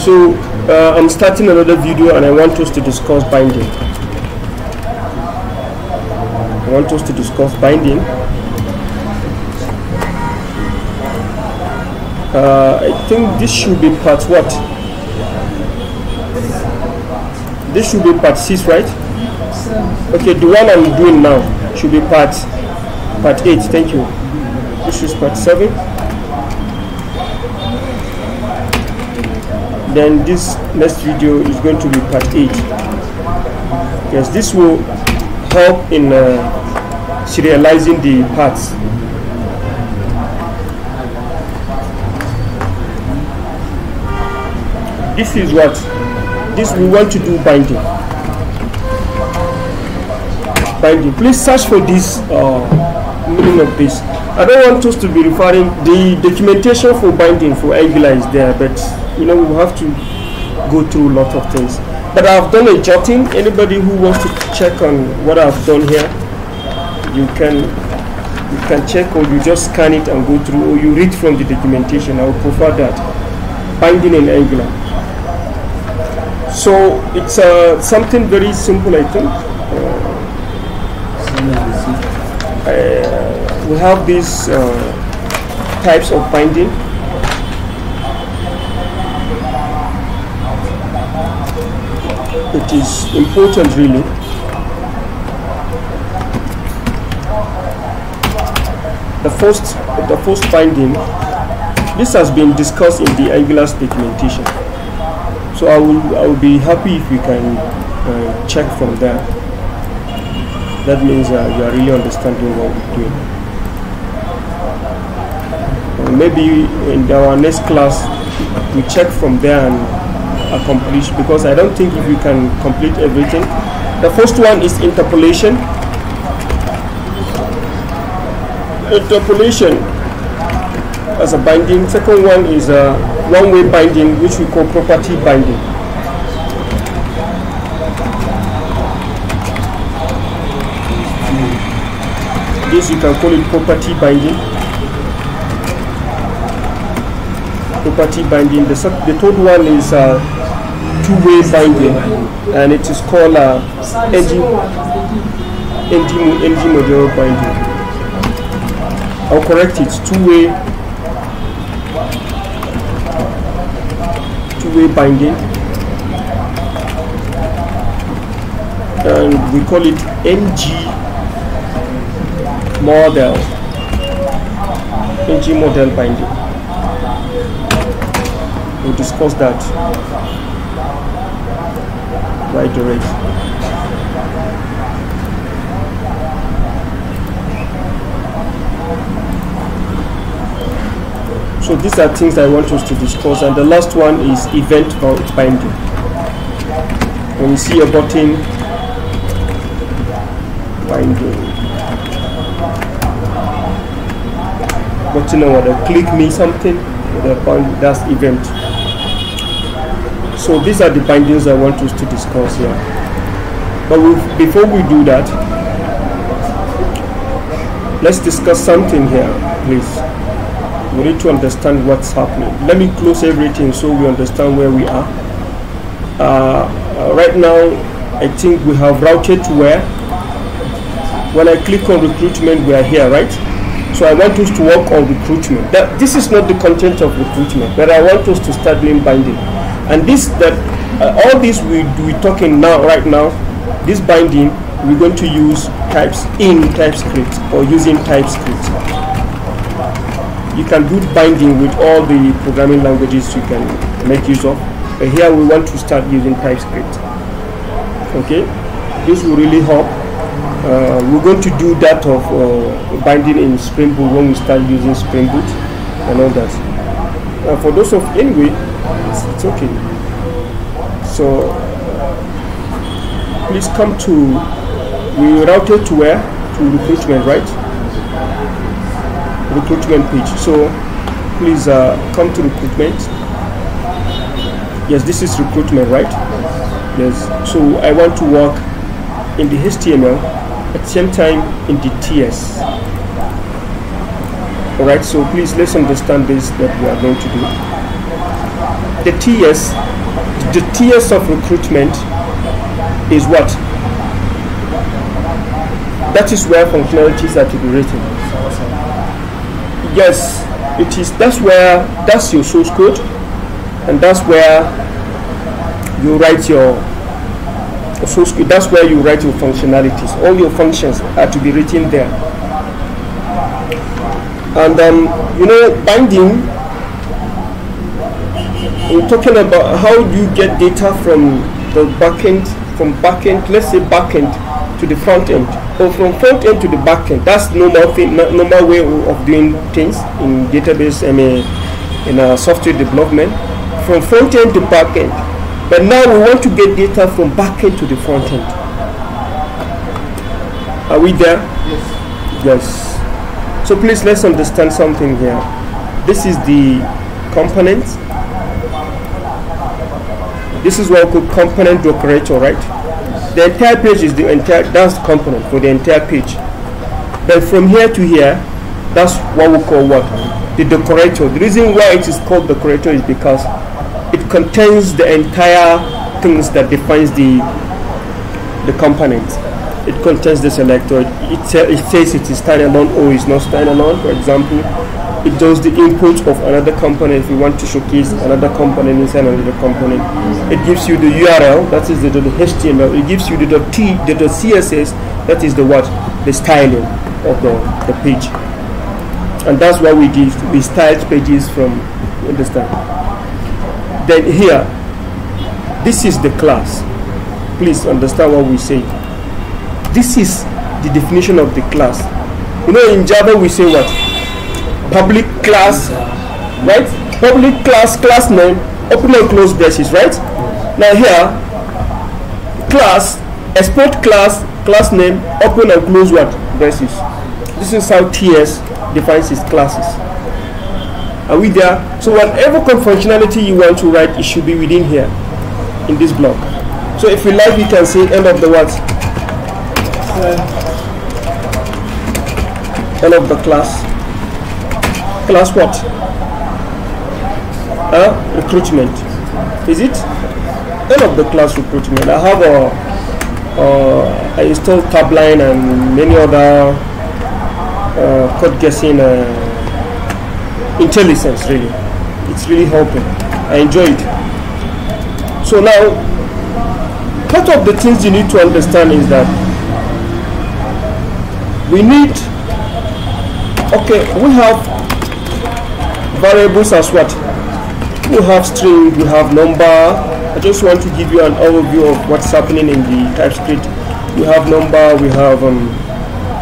So I'm starting another video and I want us to discuss binding. I think this should be part what? This should be part 6, right? Okay, the one I'm doing now should be part 8. Thank you. This is part 7. Then this next video is going to be part 8. Yes, this will help in serializing the parts. This is what? This we want to do binding. Please search for this meaning of this. I don't want us to be referring, the documentation for binding for Angular is there, but you know, we have to go through a lot of things. But I've done a jotting. Anybody who wants to check on what I've done here, you can check, or you just scan it and go through, or you read from the documentation. I would prefer that. Binding in Angular. So it's something very simple, I think. We have these types of binding. It is important, really. The first binding. This has been discussed in the Angular documentation. So I will be happy if you can check from there. That means you are really understanding what we're doing. Maybe in our next class we check from there and accomplish, because I don't think if you can complete everything. The first one is interpolation. Interpolation as a binding. Second one is a one-way binding, which we call property binding. This you can call it property binding. The third one is two-way binding, and it is called NG model binding. I'll correct it. Two-way binding, and we call it NG model binding. We'll discuss that right away. So these are things I want us to discuss, and the last one is event binding. When you see a button, binding. Button or click me something, that's event. So these are the bindings I want us to discuss here. But before we do that, let's discuss something here, please. We need to understand what's happening. Let me close everything so we understand where we are. Right now, I think we have routed to where. When I click on recruitment, we are here, right? So I want us to work on recruitment. This is not the content of recruitment, but I want us to start doing binding. And all this we're talking now, right now, this binding, we're going to use types in TypeScript or using TypeScript. You can do binding with all the programming languages you can make use of. But here we want to start using TypeScript. Okay, this will really help. We're going to do that of binding in Spring Boot when we start using Spring Boot and all that. For those of anyway, it's okay. So please come to, we routed to where? To recruitment, right? Recruitment page. So please come to recruitment. Yes, this is recruitment, right? Yes. So I want to work in the HTML at the same time in the TS. Alright, so please let's understand this that we are going to do. The TS the TS of recruitment is what? That is where functionalities are to be written. Yes, it is. That's your source code, and that's where you write your source code. That's where you write your functionalities. All your functions are to be written there. And binding. We're talking about how do you get data from the backend, let's say backend to the front end, or from front end to the backend. That's normal way of doing things in database and in software development, from front end to backend. But now we want to get data from backend to the front end. Are we there? Yes. So please, let's understand something here. This is the component. This is what we call component decorator, right? The entire page is that's the component for the entire page. Then from here to here, that's what we call what? The decorator. The reason why it is called decorator is because it contains the entire things that defines the component. It contains the selector. It says it is standalone or is not standalone. For example, it does the input of another component. If you want to showcase another component inside another component, it gives you the URL, that is the HTML. It gives you the .css, that is the styling of the page. And that's why we styled pages from, you understand? Then here, this is the class. Please understand what we say. This is the definition of the class. In Java we say what? Public class, right? Public class name, open and close braces, right? Now here, class, export class name, open and close what? Braces. This is how TS defines its classes. Are we there? So whatever functionality you want to write, it should be within here, in this block. So if we like, we can say end of the what? End of the class. Class what? Recruitment. Is it? End of the class recruitment. I have I installed Tabline and many other code guessing IntelliSense. Really, it's really helping. I enjoy it. So now, part of the things you need to understand is that we need. Okay, we have variables as what? We have string, we have number. I just want to give you an overview of what's happening in the TypeScript. We have number, we have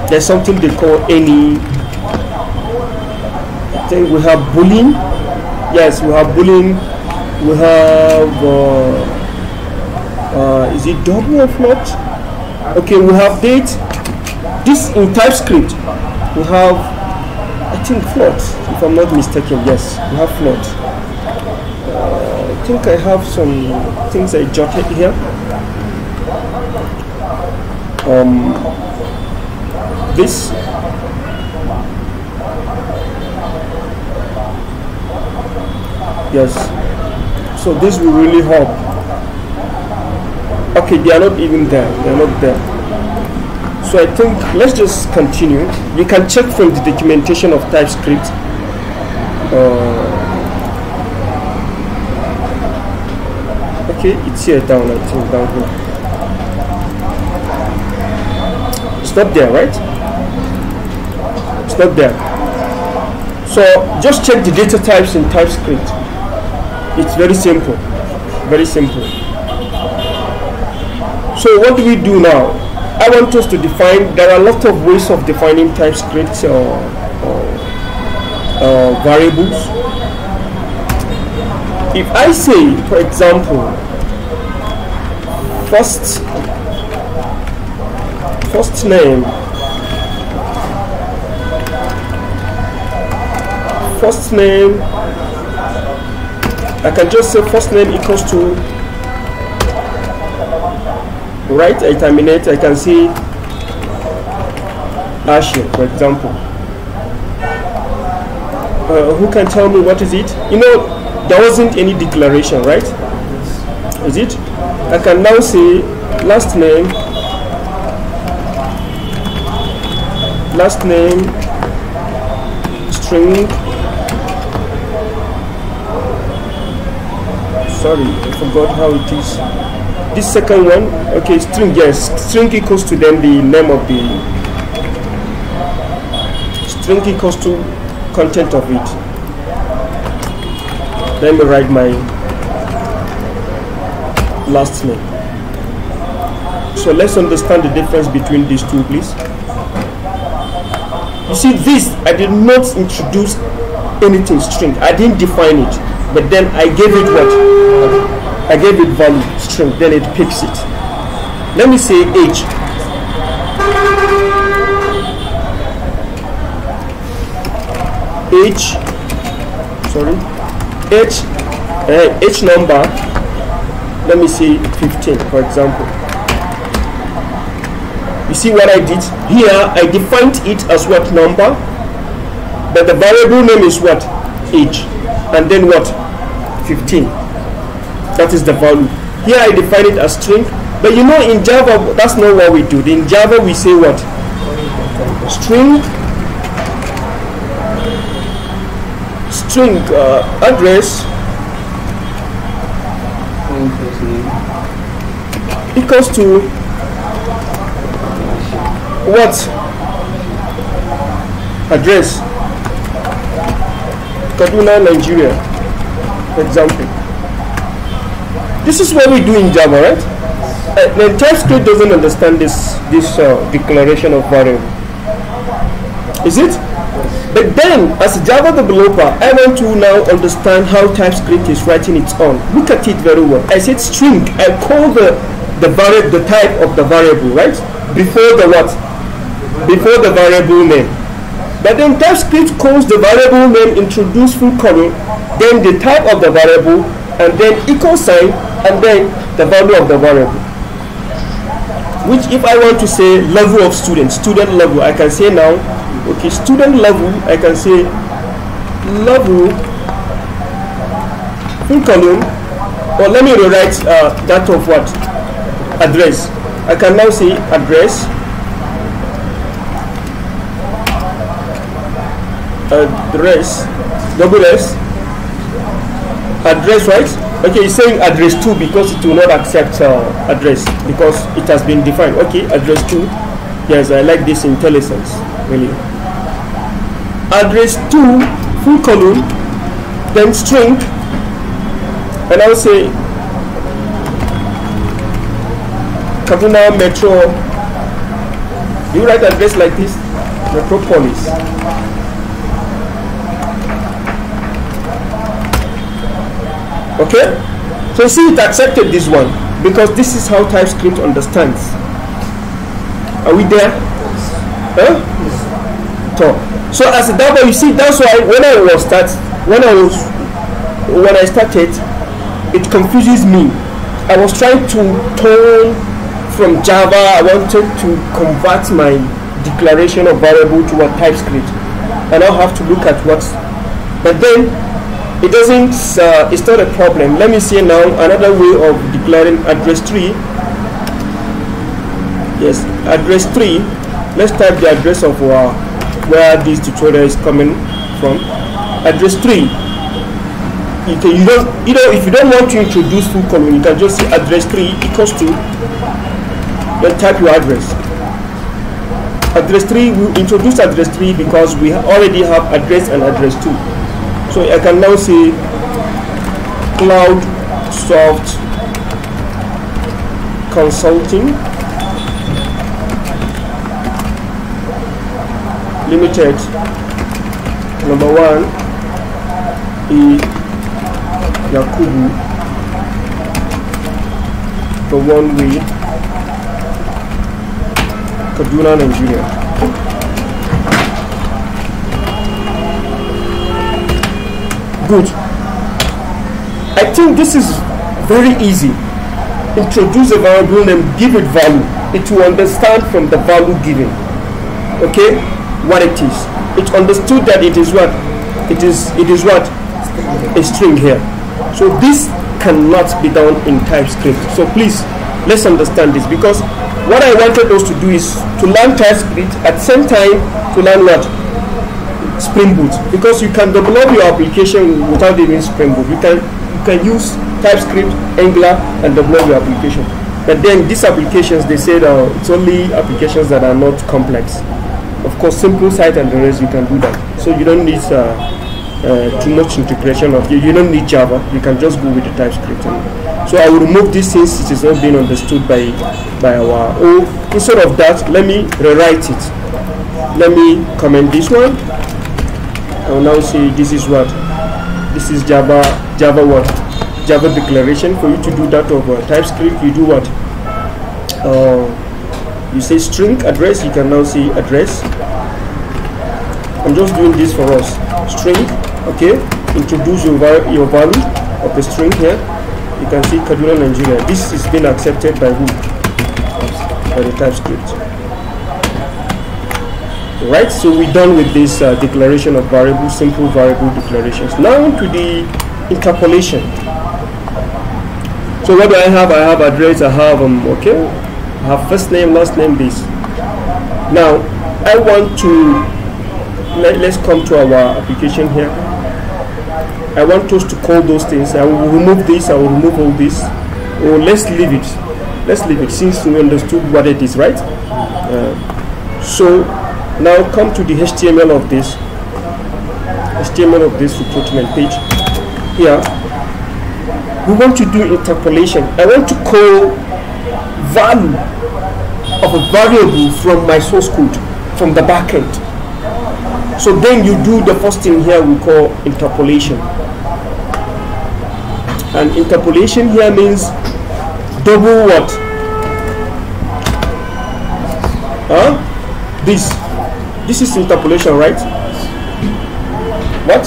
there's something they call any. I think we have boolean. Yes, we have boolean. We have is it double or float? Okay, we have date. This in TypeScript we have, I think, float, if I'm not mistaken. Yes, we have float. I think I have some things I jotted here. This. Yes. So this will really help. Okay, they are not even there. They are not there. So I think let's just continue. You can check from the documentation of TypeScript. Okay, it's here down, I think, down here. It's not there, right? It's not there. So just check the data types in TypeScript. It's very simple. Very simple. So what do we do now? I want us to define, there are a lot of ways of defining TypeScript variables. If I say, for example, first name, I can just say first name equals to, right? I terminate, I can say Asher, for example. Who can tell me what is it? You know, there wasn't any declaration, right? Is it? I can now say last name, string. Sorry, I forgot how it is. This second one, okay, string, yes, string equals to then the name of the string equals to content of it. Let me write my last name. So let's understand the difference between these two, please. You see, this, I did not introduce anything string. I didn't define it, but then I gave it what? I gave it value, string, then it picks it. Let me say age. Age number, let me say 15, for example. You see what I did? Here, I defined it as what number, but the variable name is what? Age. And then what? 15. That is the value. Here I define it as string, but you know in Java, that's not what we do. In Java, we say what? String address equals to what? Address Kaduna, Nigeria, for example. This is what we do in Java, right? The TypeScript doesn't understand this declaration of variable. Is it? But then, as a Java developer, I want to now understand how TypeScript is writing its own. Look at it very well. I said string. I call the type of the variable, right? Before the what? Before the variable name. But then TypeScript calls the variable name, introduce full colon, then the type of the variable, and then equal sign, and then the value of the variable. Which, if I want to say level of student level, I can say now, okay, student level, I can say level full column, or let me rewrite that of what? Address. I can now say address, double S, address, right? Okay, it's saying address 2 because it will not accept address because it has been defined. Okay, address 2. Yes, I like this intelligence, really. Address 2, full column, then string, and I'll say Kaduna Metro. Do you write address like this? Metropolis. Okay, so see, it accepted this one because this is how TypeScript understands. Are we there? Huh? So as a Java, you see, that's why when I started, it confuses me. I was trying to turn from Java. I wanted to convert my declaration of variable to a TypeScript, and I'll have to look at what's. But then it doesn't. It's not a problem. Let me see now another way of declaring address 3. Yes, address 3. Let's type the address of where this tutorial is coming from. Address 3. If you don't want to introduce full column, you can just say address 3 equals to. Then type your address. Address 3. We introduce address 3 because we already have address and address 2. So I can now say Cloud Soft Consulting Limited, number 1 E Yakubu, the one way, Kaduna, Nigeria. Good. I think this is very easy. Introduce a variable name, give it value. It will understand from the value given. Okay, what it is. It understood that it is what? It is what? A string here. So this cannot be done in TypeScript. So please, let's understand this, because what I wanted us to do is to learn TypeScript at the same time to learn what? Spring Boot, because you can develop your application without even Spring Boot. You can use TypeScript, Angular, and develop your application. But then these applications, they say it's only applications that are not complex. Of course, simple site and the rest, you can do that. So you don't need too much integration of you don't need Java. You can just go with the TypeScript. So I will remove this since it is not being understood by our own. Instead of that, let me rewrite it. Let me comment this one. I will now say this is what? This is Java what? Java declaration. For you to do that of TypeScript, you do what? You say string address. You can now say address. I'm just doing this for us. String. Okay. Introduce your value of the string here. You can see Kaduna, Nigeria. This is being accepted by who? By the TypeScript. Right, so we're done with this declaration of variables, simple variable declarations. Now to the interpolation. So what do I have? I have address, I have okay, I have first name, last name, this. Now I want to let's come to our application here. I want us to call those things. I will remove this, I will remove all this, or let's leave it. Let's leave it since we understood what it is, right? So now come to the HTML of this recruitment page. Here we want to do interpolation. I want to call value of a variable from my source code, from the backend. So then you do the first thing here we call interpolation. And interpolation here means double what? This is interpolation, right? What?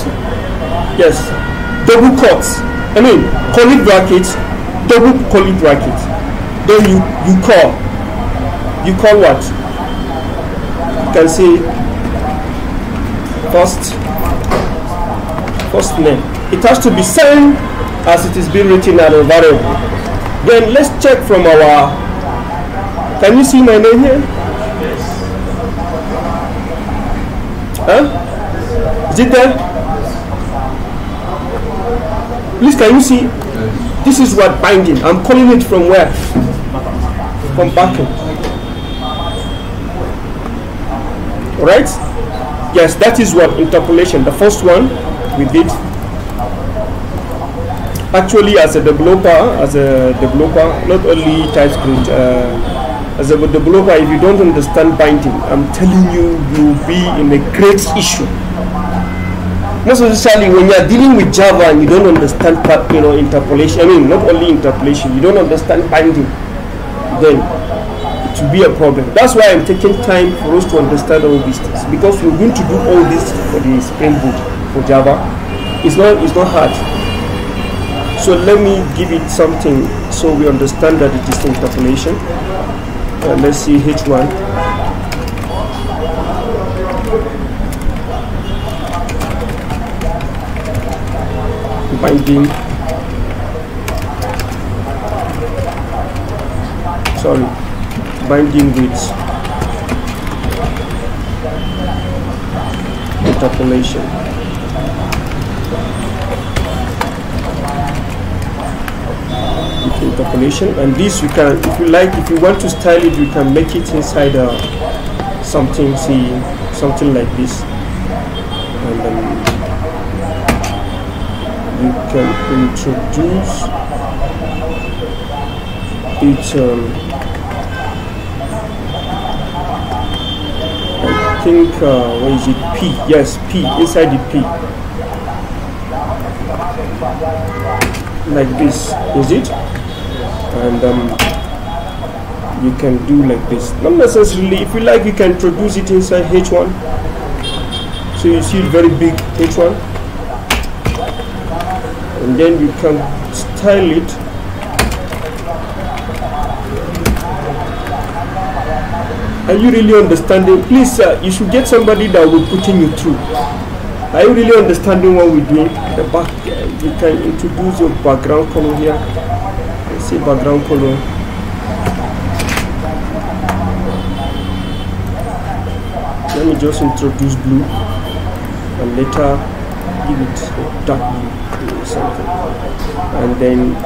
Yes. Double quotes. I mean, curly brackets, double curly brackets. Then you call. You call what? You can say first name. It has to be same as it is being written at a variable. Then let's check from our. Can you see my name here? Is it there? Please, can you see? This is what binding. I'm calling it from where? From backend. Right? Yes, that is what interpolation. The first one we did. Actually, as a developer, not only TypeScript. As a developer, if you don't understand binding, I'm telling you, you'll be in a great issue. Most especially when you're dealing with Java and you don't understand interpolation. I mean, not only interpolation, you don't understand binding, then it will be a problem. That's why I'm taking time for us to understand all these things, because we're going to do all this for the Spring Boot for Java. It's not hard. So let me give it something so we understand that it is interpolation. Let's see H1. Binding. Binding with interpolation. Interpolation, and this you can, if you like, if you want to style it, you can make it inside something like this, and you can introduce it. I think what is it? P. Yes, P inside the P, like this. Is it? And you can do like this. Not necessarily. If you like, you can introduce it inside H1. So you see it very big H1, and then you can style it. Are you really understanding? Please, you should get somebody that will put you through. Are you really understanding what we're doing? The back, you can introduce your background color here. Let's see background color. Let me just introduce blue and later give it dark blue or something. And then,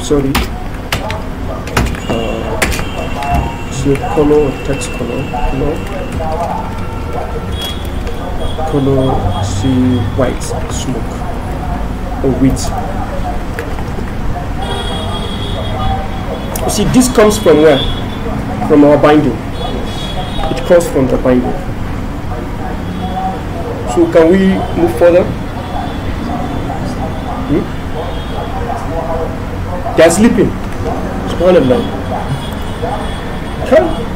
sorry, so color, text color, see white, smoke or wheat. You see, this comes from where? From our binding. It comes from the binding. So can we move further? They're sleeping. SubhanAllah. Come.